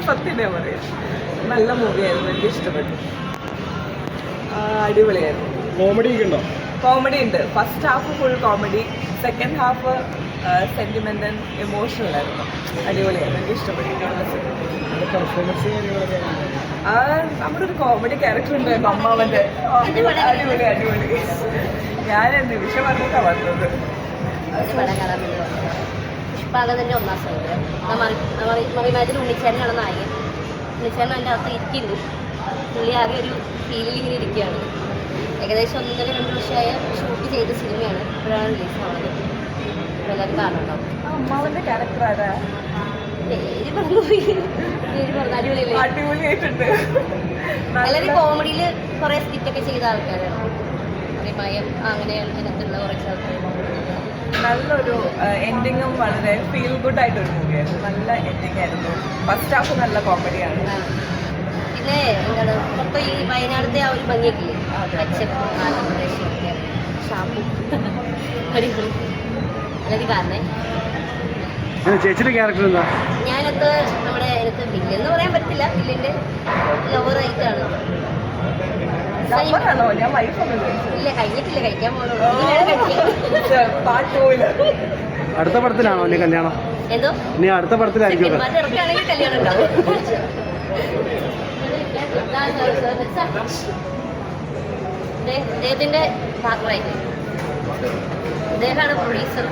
സത്യം പറയാം. നല്ല മൂവിയായിരുന്നു, എനിക്ക് ഇഷ്ടപ്പെട്ടു. അടിപൊളിയായിരുന്നു. കോമഡി ഒക്കെ ഉണ്ടോ? കോമഡി ഉണ്ട്. First half full comedy, second half sentiment and emotional ആയിരുന്നു. അടിപൊളിയായിരുന്നു, എനിക്ക് ഇഷ്ടപ്പെട്ടു. നമ്മുടെ ഒരു കോമഡി ക്യാരക്ടർ ഉണ്ട് അമ്മാവന്റെ. അടിപൊളി അടിപൊളി. ഞാൻ നിമിഷം പറഞ്ഞിട്ടാണ് വന്നത്. പുഷ്പാകതന്റെ ഒന്നാം സൗകര്യം മറിമാതിരി ഉണ്ണിച്ചേരനാണ് നായകൻ. ഉണ്ണിച്ചേരൻ അതിൻ്റെ അകത്ത് ഇരിക്കുന്നു. പുള്ളി ആകെ ഒരു ഫീലിൽ ഇങ്ങനെ ഇരിക്കുകയാണ്. ഏകദേശം 1.5-2 വർഷമായ ഷൂട്ട് ചെയ്ത സിനിമയാണ്. ഇപ്പോഴാണ് റിലീസ് ആവുന്നത്. എല്ലാവരും കാണുന്നുണ്ടാവും. അമ്മാവന്റെ ക്യാരക്ടർ ആരാ? പേര് പറഞ്ഞുപോയി. അടിപൊളിയല്ലേ? അടിപൊളിയായിട്ടുണ്ട്. എല്ലാവരും കോമഡിയിൽ കുറേ സ്കിറ്റൊക്കെ ചെയ്ത ആൾക്കാരാണ്. മയം അങ്ങനെ അതിനകത്തുള്ള കുറച്ച് ആൾക്കാർ. നല്ലൊരു എൻഡിങ്ങും വളരെ ഫീൽ ഗുഡ് ആയിട്ടൊരു മൂവിയായിരുന്നു. നല്ല എൻഡിങ് ആയിരുന്നു. ഫസ്റ്റ് ഹാഫ് നല്ല കോമഡിയാണ്. പിന്നെ എന്താണ് മൊത്തം ഈ വയനാടത്തെ ആ ഒരു ഭംഗിയൊക്കെ ഷാപ്പും അടിപൊളി അല്ലെങ്കിൽ കാരണേ. ചേച്ചിയുടെ ക്യാരക്ടർ എന്താ? ഞാനത് നമ്മുടെ എനിക്ക് വില്ലെന്ന് പറയാൻ പറ്റില്ല. വില്ലിന്റെ ലവറായിട്ടാണ്. ഞാൻ വൈഫൊന്നും ഇല്ല, കഴിഞ്ഞിട്ടില്ല, കഴിക്കാൻ പോകണോ. അടുത്ത പടത്തിലാണോ ഇനി കല്യാണം? എന്തോ ഇനി അടുത്ത പടത്തിലായിരിക്കും. ഇറക്കുകയാണെങ്കിൽ കല്യാണം ഉണ്ടാവും. അദ്ദേഹത്തിന്റെ പാർട്ണറായിട്ട് അദ്ദേഹമാണ് പ്രൊഡ്യൂസർ.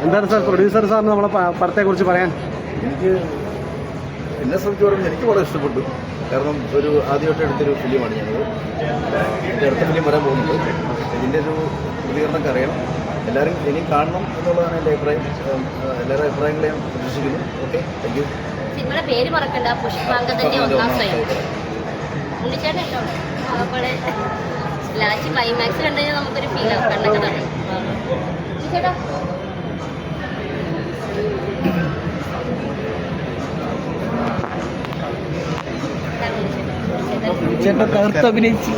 എന്താണ് സാർ പ്രൊഡ്യൂസർ സാറിന് നമ്മളെ പടത്തെ കുറിച്ച് പറയാൻ? എന്നെ സംബന്ധിച്ച് പറയുമ്പോൾ എനിക്ക് വളരെ ഇഷ്ടപ്പെട്ടു. കാരണം ഒരു ആദ്യമായിട്ട് എടുത്തൊരു ഫിലിമാണ് ഞാനത്. എൻ്റെ അടുത്ത ഫിലിം വരാൻ പോകുന്നുണ്ട്. ഇതിൻ്റെ ഒരു പ്രതികരണമൊക്കെ അറിയണം. എല്ലാവരും ഇനി കാണണം എന്നുള്ളതാണ് എൻ്റെ അഭിപ്രായം. എല്ലാവരുടെ അഭിപ്രായങ്ങളെ ഞാൻ പ്രതീക്ഷിക്കുന്നു. Okay, thank you. സിനിമയുടെ പേര് മറക്കണ്ട, പുഷ്പാങ്കതന്റെ ഒന്നാം സ്വയം. ഉണ്ണിച്ചേട്ടൻ കേട്ടോ അവിടെ ലാസ്റ്റ് ക്ലൈമാക്സ് കണ്ടു കഴിഞ്ഞാൽ നമുക്കൊരു ഫീൽ ആവും. കണ്ണൊക്കെ തന്നെ ചേട്ടാ. ചേട്ടൻ തകർത്ത് അഭിനയിച്ചു.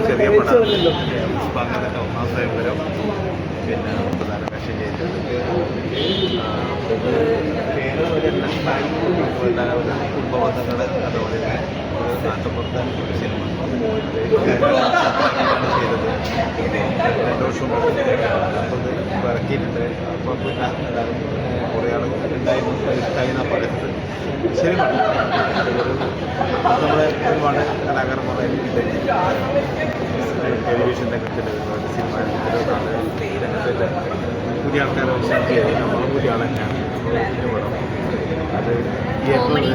ചെറിയ പുഷ്പാങ്കതന്റെ ഒന്നാം സ്വയം വരും. പിന്നെ പ്രധാന വേഷം ചെയ്തിട്ടുണ്ട്. കുടുംബബന്ധങ്ങൾ, അതുപോലെ തന്നെ ഒരു നാട്ടുപുറത്തെ ഒരു സിനിമ ചെയ്തത്. 2 വർഷം അപ്പോൾ ഇറക്കിയിട്ടുണ്ട്. അപ്പോൾ പിന്നെ എല്ലാവരും കുറേ ആളുകൾ ഉണ്ടായിരുന്നു. ഇഷ്ടമായി എന്നാണ് പറയുന്നത്. ശരിയാണ്. നമ്മുടെ ഒരുപാട് കലാകാരന്മാരെ ടെലിവിഷൻ രംഗത്തിൽ സിനിമ രംഗത്തിൽ പുതിയ ആൾക്കാരെ പുതിയ ആൾ തന്നെയാണ് പടം. അത് ഈ ഏപ്രിൽ